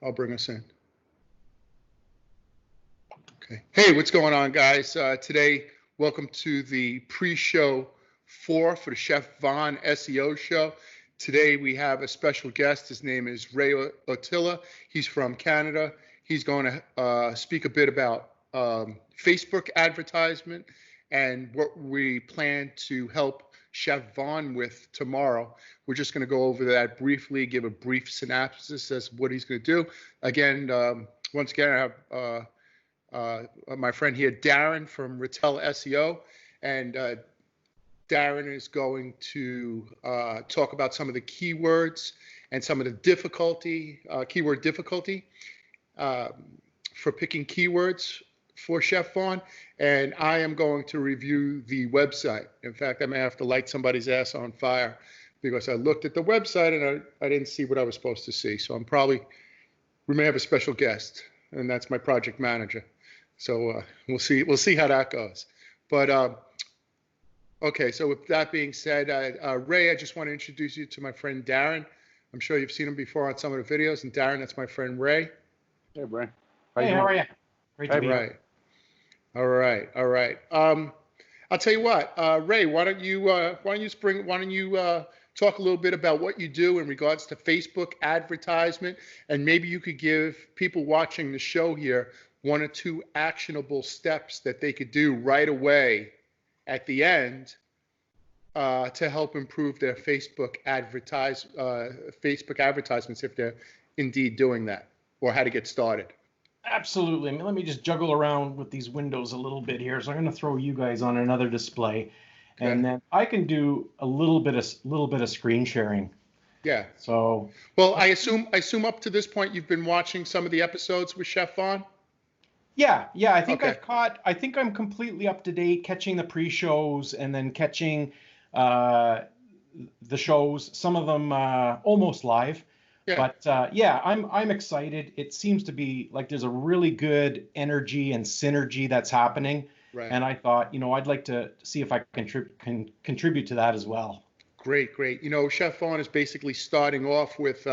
I'll bring us in. Okay. Hey, what's going on, guys? Today, welcome to the pre-show for the Chef Vaughn SEO show. Today, we have a special guest. His name is Ray Ottila. He's from Canada. He's going to speak a bit about Facebook advertisement and what we plan to help Chef Vaughn with tomorrow. We're just going to go over that briefly, give a brief synopsis as what he's going to do. Again, once again, I have my friend here, Darren from Rattel SEO, and Darren is going to talk about some of the keywords and some of the difficulty, keyword difficulty for picking keywords for Chef Vaughn, and I am going to review the website. In fact, I may have to light somebody's ass on fire because I looked at the website and I didn't see what I was supposed to see. So we may have a special guest, and that's my project manager. So we'll see how that goes. But okay, so with that being said, Ray, I just want to introduce you to my friend Darren. I'm sure you've seen him before on some of the videos. And Darren, that's my friend Ray. Hey, Brian. Hey, how are you? Great to be here. All right. I'll tell you what, Ray. Why don't you talk a little bit about what you do in regards to Facebook advertisement, and maybe you could give people watching the show here one or two actionable steps that they could do right away at the end to help improve their Facebook advertisements if they're indeed doing that, or how to get started. Absolutely. Let me just juggle around with these windows a little bit here. So I'm going to throw you guys on another display, okay. And then I can do a little bit of screen sharing. Yeah. So. Well, I assume up to this point you've been watching some of the episodes with Chef Vaughn. Yeah. I think okay. I think I'm completely up to date, catching the pre-shows and then catching the shows. Some of them almost live. Yeah. But yeah, I'm excited. It seems to be like there's a really good energy and synergy that's happening. Right. And I thought, I'd like to see if I can contribute to that as well. Great. Chef Vaughn is basically starting off with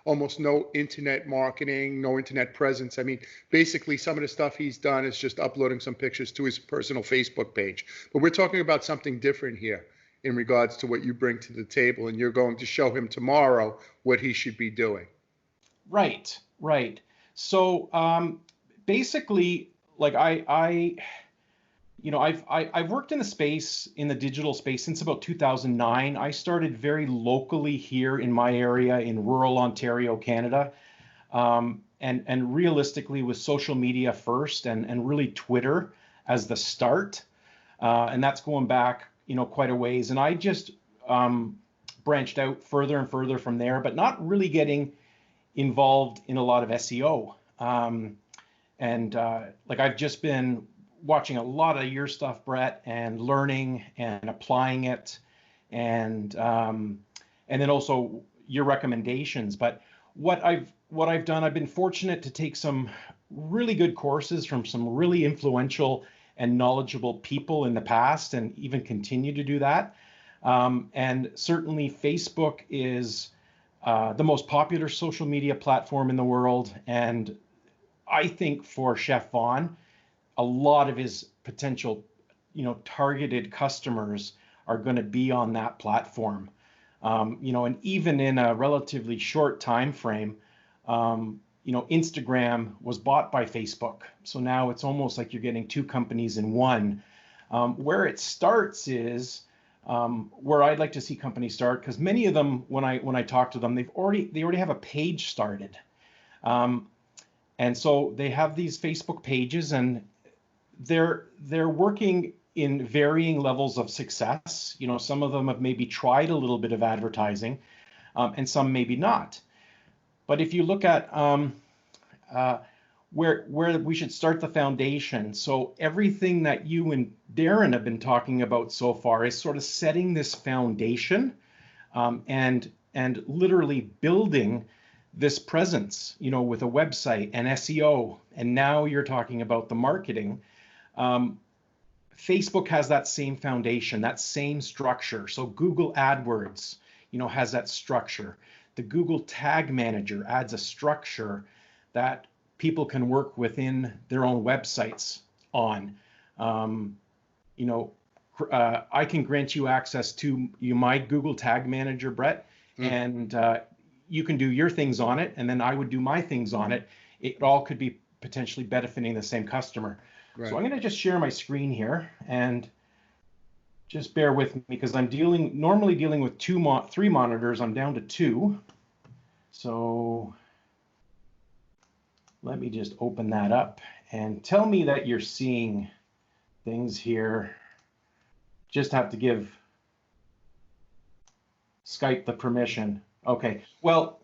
almost no internet marketing, no internet presence. I mean, basically some of the stuff he's done is just uploading some pictures to his personal Facebook page. But we're talking about something different here in regards to what you bring to the table, and you're going to show him tomorrow what he should be doing. Right. So basically, like I've worked in the digital space since about 2009. I started very locally here in my area in rural Ontario, Canada, and realistically with social media first, and really Twitter as the start, and that's going back quite a ways. And I just branched out further and further from there, but not really getting involved in a lot of SEO. I've just been watching a lot of your stuff, Brett, and learning and applying it, and then also your recommendations. But what I've done, I've been fortunate to take some really good courses from some really influential and knowledgeable people in the past, and even continue to do that. And certainly Facebook is the most popular social media platform in the world. And I think for Chef Vaughn, a lot of his potential, targeted customers are going to be on that platform. And even in a relatively short time frame, Instagram was bought by Facebook. So now it's almost like you're getting two companies in one. Where it starts is where I'd like to see companies start, because many of them, when I talk to them, they already have a page started. And so they have these Facebook pages, and they're working in varying levels of success. Some of them have maybe tried a little bit of advertising, and some maybe not. But if you look at where we should start the foundation, so everything that you and Darren have been talking about so far is sort of setting this foundation, and literally building this presence, with a website and SEO. And now you're talking about the marketing. Facebook has that same foundation, that same structure. So Google AdWords, has that structure. The Google Tag Manager adds a structure. that people can work within their own websites on. You know, I can grant you access to my Google Tag Manager, Brett, and you can do your things on it, and then I would do my things on it. It all could be potentially benefiting the same customer. Right. So I'm going to just share my screen here, and just bear with me because I'm normally dealing with 3 monitors. I'm down to 2. So let me just open that up and tell me that you're seeing things here. Just have to give Skype the permission. Okay, well,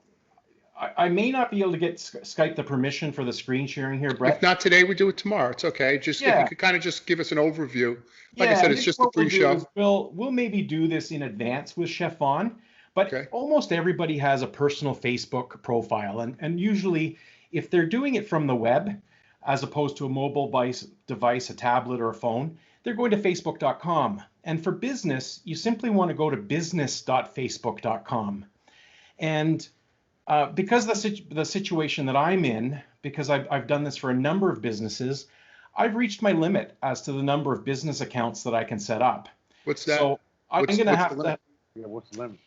I may not be able to get Skype the permission for the screen sharing here, Brett. If not today, we do it tomorrow. It's okay. Just if you could kind of just give us an overview. Like I said, it's just a pre-show. We'll maybe do this in advance with Chef Vaughn, but almost everybody has a personal Facebook profile, and usually if they're doing it from the web, as opposed to a mobile device, a tablet or a phone, they're going to facebook.com. And for business, you simply want to go to business.facebook.com. And because the situation that I'm in, because I've done this for a number of businesses, I've reached my limit as to the number of business accounts that I can set up. What's that? So I'm going to have to. Yeah, what's the limit?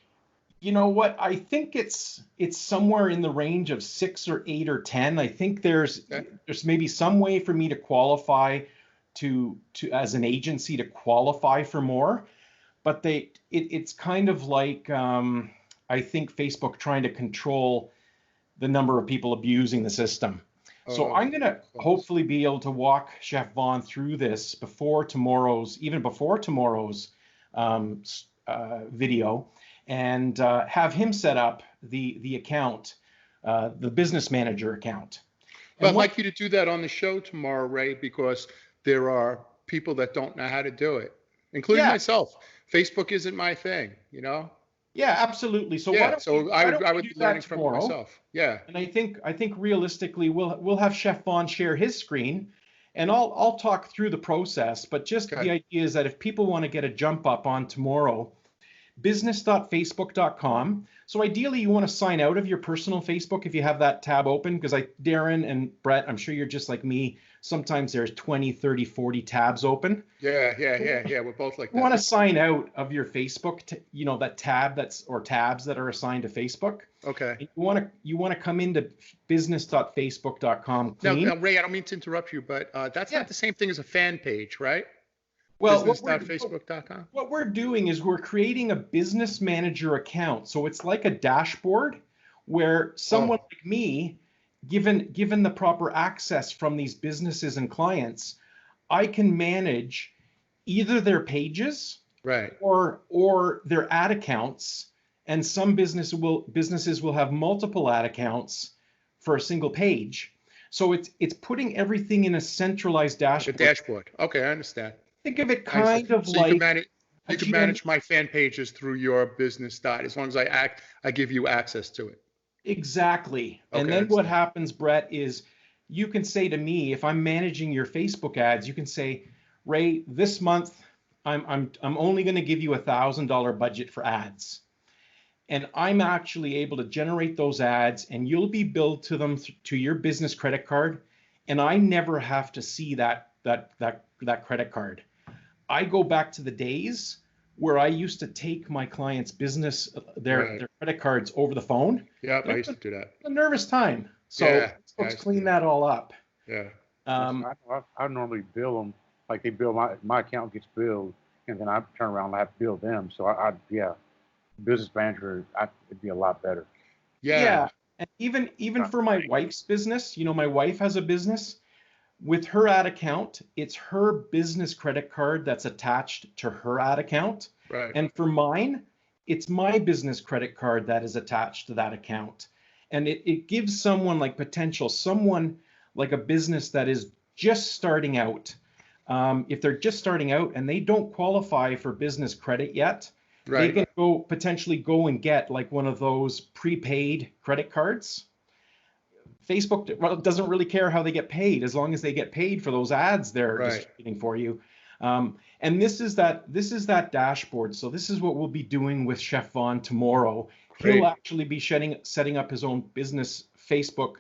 You know what? I think it's somewhere in the range of 6 or 8 or 10. I think there's maybe some way for me to qualify to as an agency to qualify for more, but it's kind of like I think Facebook trying to control the number of people abusing the system. So I'm going to hopefully be able to walk Chef Vaughn through this before tomorrow's video, and have him set up the account, the business manager account. But I'd like you to do that on the show tomorrow, Ray, because there are people that don't know how to do it, including myself. Facebook isn't my thing, you know? Yeah, absolutely. So I would be learning from myself. Yeah. And I think realistically we'll have Chef Vaughn share his screen, and I'll talk through the process. But just the idea is that if people want to get a jump up on tomorrow, business.facebook.com. So ideally you want to sign out of your personal Facebook if you have that tab open, because Darren and Brett, I'm sure you're just like me. Sometimes there's 20, 30, 40 tabs open. Yeah. We're both like that. You want to sign out of your Facebook, that tab or tabs that are assigned to Facebook. Okay. And you want to come into business.facebook.com clean. Now, Ray, I don't mean to interrupt you, but that's not the same thing as a fan page, right? Well, business.facebook.com. What we're doing is we're creating a business manager account. So it's like a dashboard where someone like me, given the proper access from these businesses and clients, I can manage either their pages, right, or their ad accounts. And some businesses will have multiple ad accounts for a single page. So it's putting everything in a centralized dashboard. A dashboard. Okay, I understand. Think of it kind of like you can manage my fan pages through your business site as long as I give you access to it. Exactly. Okay, and then what happens, Brett, is you can say to me, if I'm managing your Facebook ads, you can say, Ray, this month I'm only going to give you $1,000 budget for ads. And I'm actually able to generate those ads, and you'll be billed to them to your business credit card, and I never have to see that credit card. I go back to the days where I used to take my clients' business, their credit cards over the phone. Yeah, I used to do that. A nervous time. So let's clean that all up. Yeah. I normally bill them, like they bill my account gets billed, and then I turn around and I have to bill them. So business manager, it'd be a lot better. Yeah. And even for my wife's business, my wife has a business. With her ad account, it's her business credit card that's attached to her ad account. Right. And for mine, it's my business credit card that is attached to that account. And it gives someone like a business that is just starting out. If they're just starting out and they don't qualify for business credit yet, they can potentially go and get like one of those prepaid credit cards. Facebook doesn't really care how they get paid as long as they get paid for those ads they're distributing for you. And this is that dashboard. So this is what we'll be doing with Chef Vaughn tomorrow. Great. He'll actually be setting up his own business Facebook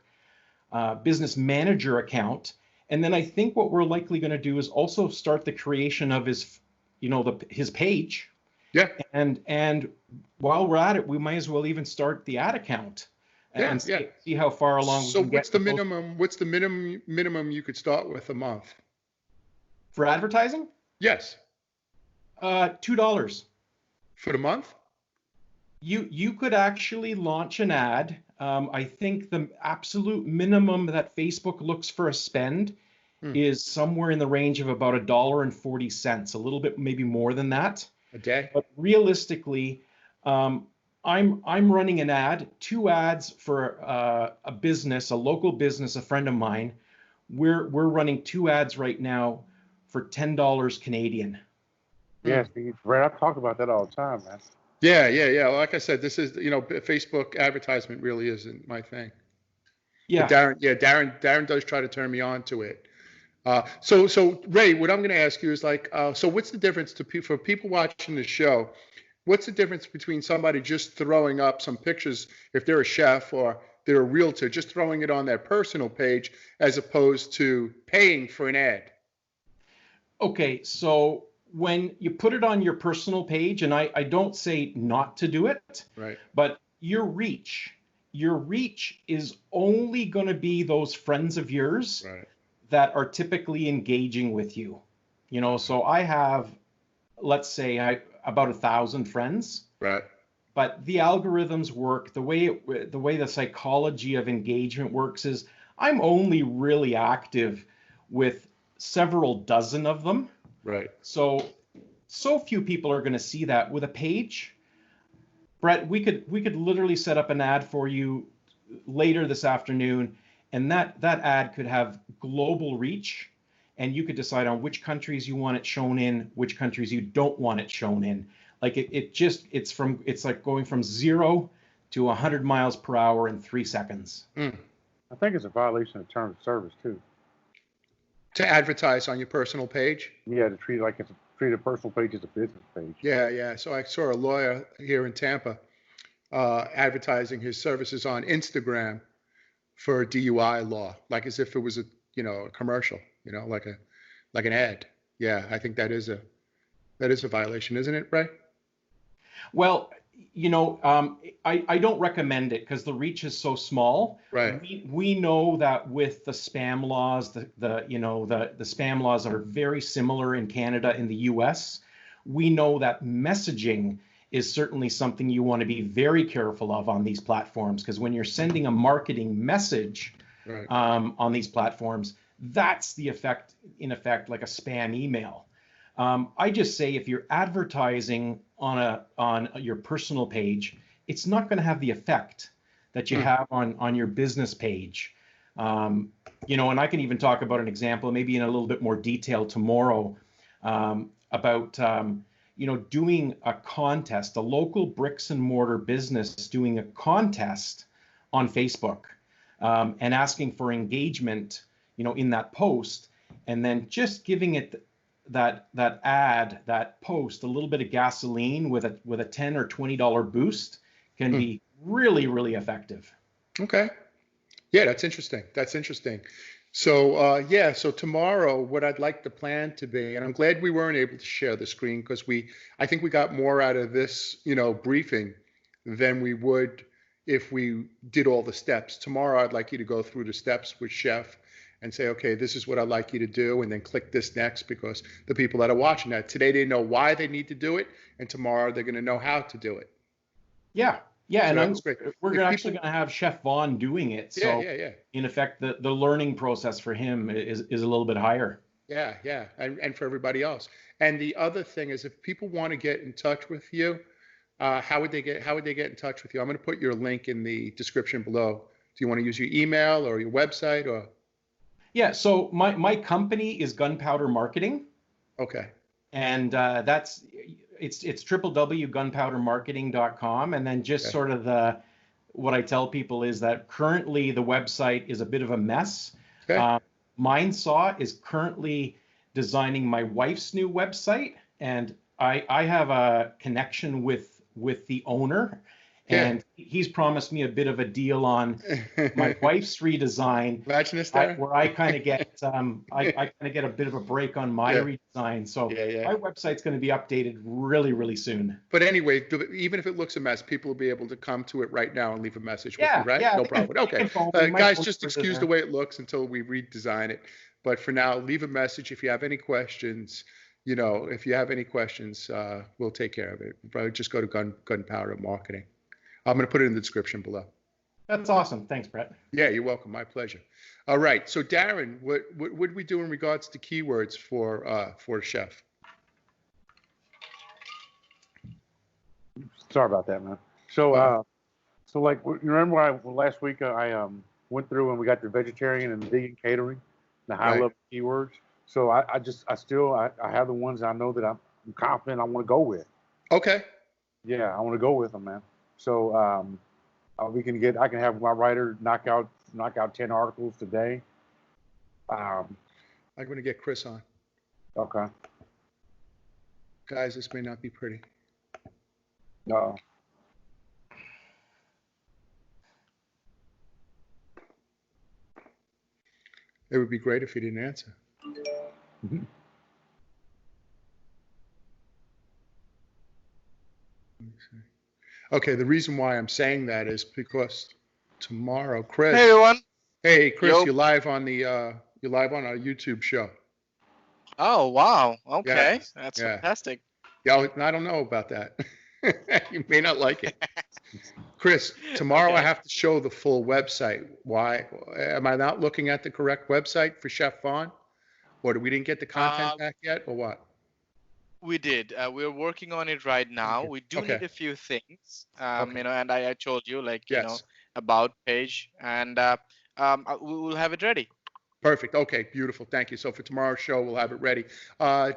business manager account. And then I think what we're likely going to do is also start the creation of his, his page. Yeah. And while we're at it, we might as well even start the ad account and see how far along we So can get. what's the minimum you could start with a month? For advertising? Yes. $2 For the month? You could actually launch an ad. I think the absolute minimum that Facebook looks for a spend is somewhere in the range of about $1.40, a little bit maybe more than that. A day? But realistically, I'm running an ad, 2 ads for a business, a local business, a friend of mine. We're running 2 ads right now for $10 Canadian. Yes, Brad, I talk about that all the time, man. Yeah. Like I said, this is, Facebook advertisement really isn't my thing. Yeah. But Darren does try to turn me on to it. So Ray, what I'm going to ask you is so what's the difference for people watching the show? What's the difference between somebody just throwing up some pictures, if they're a chef or they're a realtor, just throwing it on their personal page as opposed to paying for an ad? Okay, so when you put it on your personal page, and I don't say not to do it, right, but your reach is only going to be those friends of yours, right, that are typically engaging with you. So I have, let's say, about 1,000 friends. Right. But the algorithms work, the way the psychology of engagement works is I'm only really active with several dozen of them. Right. So few people are going to see that. With a page, Brett, we could literally set up an ad for you later this afternoon, and that ad could have global reach, and you could decide on which countries you want it shown in, which countries you don't want it shown in. Like it's like going from 0 to 100 miles per hour in 3 seconds. I think it's a violation of terms of service too. To advertise on your personal page? Yeah, to treat a personal page as a business page. Yeah. So I saw a lawyer here in Tampa advertising his services on Instagram for DUI law, like as if it was a commercial, like an ad. Yeah, I think that is a violation, isn't it, Ray? Well, I don't recommend it because the reach is so small. Right. We know that with the spam laws, the spam laws are very similar in Canada and the US. We know that messaging is certainly something you want to be very careful of on these platforms, because when you're sending a marketing message, right, on these platforms, that's in effect like a spam email. I just say if you're advertising on your personal page, it's not going to have the effect that you have on your business page. And I can even talk about an example, maybe in a little bit more detail tomorrow, about doing a contest, a local bricks and mortar business doing a contest on Facebook, and asking for engagement, in that post, and then just giving it that post a little bit of gasoline with a $10 or $20 boost can be really, really effective. Okay. Yeah, that's interesting. So so tomorrow, what I'd like the plan to be, and I'm glad we weren't able to share the screen, because I think we got more out of this, briefing than we would if we did all the steps. Tomorrow, I'd like you to go through the steps with Chef and say, okay, this is what I'd like you to do, and then click this next, because the people that are watching that today, they know why they need to do it, and tomorrow they're going to know how to do it. Yeah. Yeah, so and we're actually going to have Chef Vaughn doing it. So yeah. In effect, the learning process for him is a little bit higher. Yeah, and for everybody else. And the other thing is, if people want to get in touch with you, how would they get in touch with you? I'm going to put your link in the description below. Do you want to use your email or your website or? Yeah, so my company is Gunpowder Marketing. Okay. And it's www.gunpowdermarketing.com, and then just sort of what I tell people is that currently the website is a bit of a mess. Okay. Mindsaw is currently designing my wife's new website, and I have a connection with the owner, Yeah. and he's promised me a bit of a deal on my wife's redesign. Imagine this, Darren. Where I kind of get I kind of get a bit of a break on my Yeah. redesign. So Yeah. my website's going to be updated really soon. But anyway, even if it looks a mess, people will be able to come to it right now and leave a message with Yeah, you, right? yeah, No they can- problem. they can Okay. phone me. My Guys, phone just numbers excuse are the there. way it looks until we redesign it. But for now, leave a message if you have any questions. You know, if you have any questions, we'll take care of it. Probably just go to Gunpowder Marketing. I'm going to put it in the description below. That's awesome. Thanks, Brett. Yeah, you're welcome. My pleasure. All right. So, Darren, what did we do in regards to keywords for Chef? Sorry about that, man. So, so like, you remember last week I went through and we got the vegetarian and the vegan catering, the high level keywords. So I have the ones I know that I'm confident I want to go with. Okay. Yeah, I want to go with them, man. So I can have my writer knock out 10 articles today. I'm going to get Chris on. Okay. Guys, this may not be pretty. No. It would be great if he didn't answer. Mhm. Okay, the reason why I'm saying that is because tomorrow, Chris. Hey everyone. Hey, Chris, Yo. you're live on our YouTube show. Oh wow. Okay. Yes, That's yeah. fantastic. Yeah, I don't know about that. You may not like it. Chris, tomorrow I Okay. have to show the full website. Why? Am I not looking at the correct website for Chef Vaughn? Or we didn't get the content back yet, or what? We did. We're working on it right now. Okay. We do Okay. need a few things. Okay. You know, and I told you, like, you know, Yes. about page, and we will have it ready. Perfect. Okay, beautiful. Thank you. So for tomorrow's show, we'll have it ready.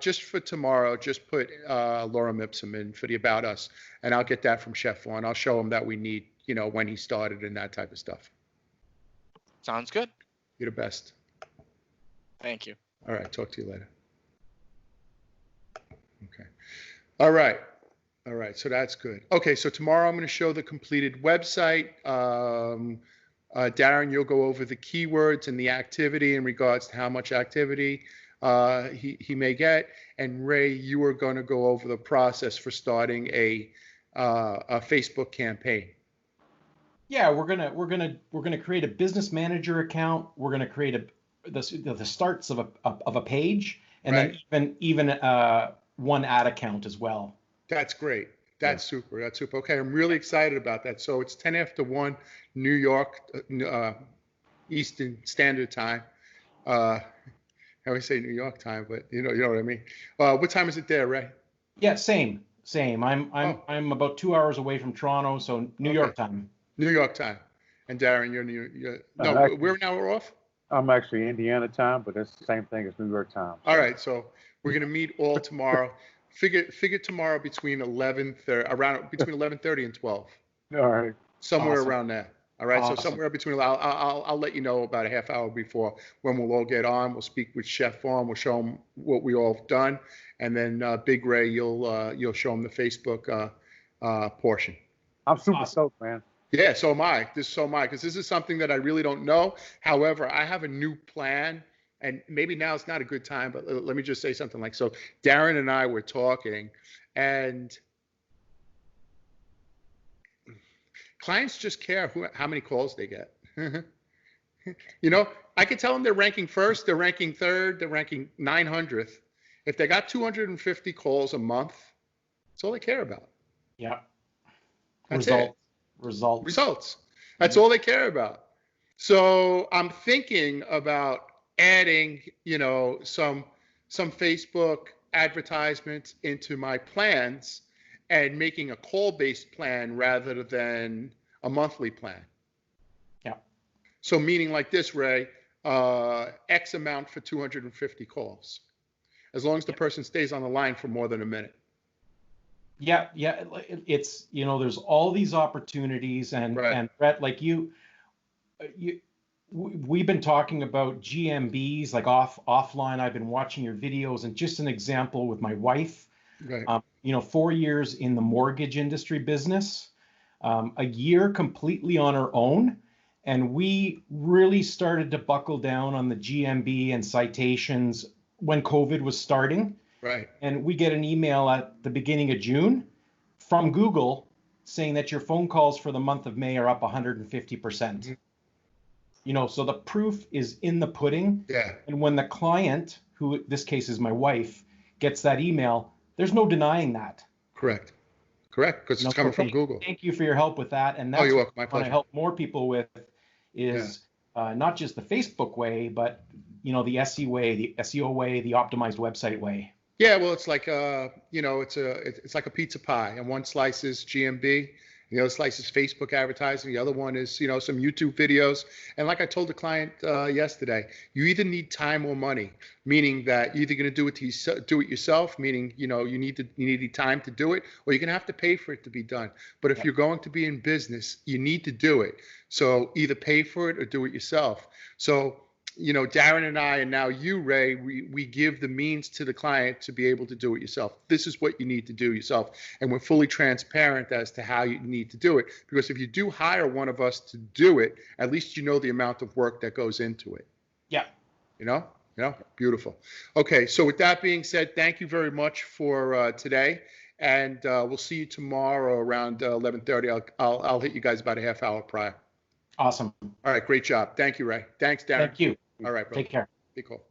Just for tomorrow, just put Laura Mipsum in for the About Us, and I'll get that from Chef Vaughn. I'll show him that we need, you know, when he started and that type of stuff. Sounds good. You're the best. Thank you. All right. Talk to you later. Okay. All right. All right. So that's good. Okay. So tomorrow I'm going to show the completed website. Darren, you'll go over the keywords and the activity in regards to how much activity he may get. And Ray, you are going to go over the process for starting a Facebook campaign. Yeah, we're gonna create a business manager account. We're gonna create the starts of a page, and then even one ad account as well. That's great. That's super. That's super. Okay, I'm really excited about that. So it's 10 after 1, New York, Eastern Standard Time. I always say New York time, but you know what I mean. What time is it there, Ray? Yeah, same. I'm about 2 hours away from Toronto, so New York time. New York time. And Darren, we're now off? I'm actually Indiana time, but it's the same thing as New York time. So. All right, so we're gonna meet all tomorrow. Figure tomorrow between 11:30 and 12. All right. Somewhere Awesome. around there. All right, Awesome. so somewhere between. I'll let you know about a half hour before when we'll all get on. We'll speak with Chef Vaughn. We'll show him what we all have done, and then Big Ray, you'll show him the Facebook portion. I'm super Awesome. stoked, man. Yeah, so am I. Because this is something that I really don't know. However, I have a new plan, and maybe now it's not a good time, but let me just say something like, so Darren and I were talking, and clients just care how many calls they get. You know, I could tell them they're ranking first, they're ranking third, they're ranking 900th. If they got 250 calls a month, that's all they care about. Yeah. That's it. Results. That's all they care about. So I'm thinking about adding, you know, some Facebook advertisements into my plans and making a call-based plan rather than a monthly plan. Yeah. So meaning like this, Ray, X amount for 250 calls, as long as the person stays on the line for more than a minute. Yeah, it's, you know, there's all these opportunities, and Brett, like we've been talking about GMBs, like offline. I've been watching your videos, and just an example with my wife. Right. You know, 4 years in the mortgage industry business. a year completely on our own. And we really started to buckle down on the GMB and citations when COVID was starting. Right. And we get an email at the beginning of June from Google saying that your phone calls for the month of May are up 150%. Mm-hmm. You know, so the proof is in the pudding. Yeah. And when the client, who in this case is my wife, gets that email, there's no denying that. Correct. Correct. Because it's coming from Google. Thank you for your help with that. And that's you're welcome. My what I pleasure. want to help more people with is not just the Facebook way, but you know, the SE way, the SEO way, the optimized website way. Yeah, well, it's like you know, it's like a pizza pie, and one slice is GMB, the other slice is Facebook advertising, the other one is, you know, some YouTube videos. And like I told the client yesterday, you either need time or money, meaning that you're either going to do it yourself, meaning, you know, you need the time to do it, or you're going to have to pay for it to be done. But if you're going to be in business, you need to do it. So either pay for it or do it yourself. So, you know, Darren and I, and now you, Ray, we give the means to the client to be able to do it yourself. This is what you need to do yourself. And we're fully transparent as to how you need to do it. Because if you do hire one of us to do it, at least you know the amount of work that goes into it. Yeah. You know? Yeah, beautiful. Okay, so with that being said, thank you very much for today. And we'll see you tomorrow around 11:30. I'll hit you guys about a half hour prior. Awesome. All right, great job. Thank you, Ray. Thanks, Darren. Thank you. All right, bro. Take care. Be cool.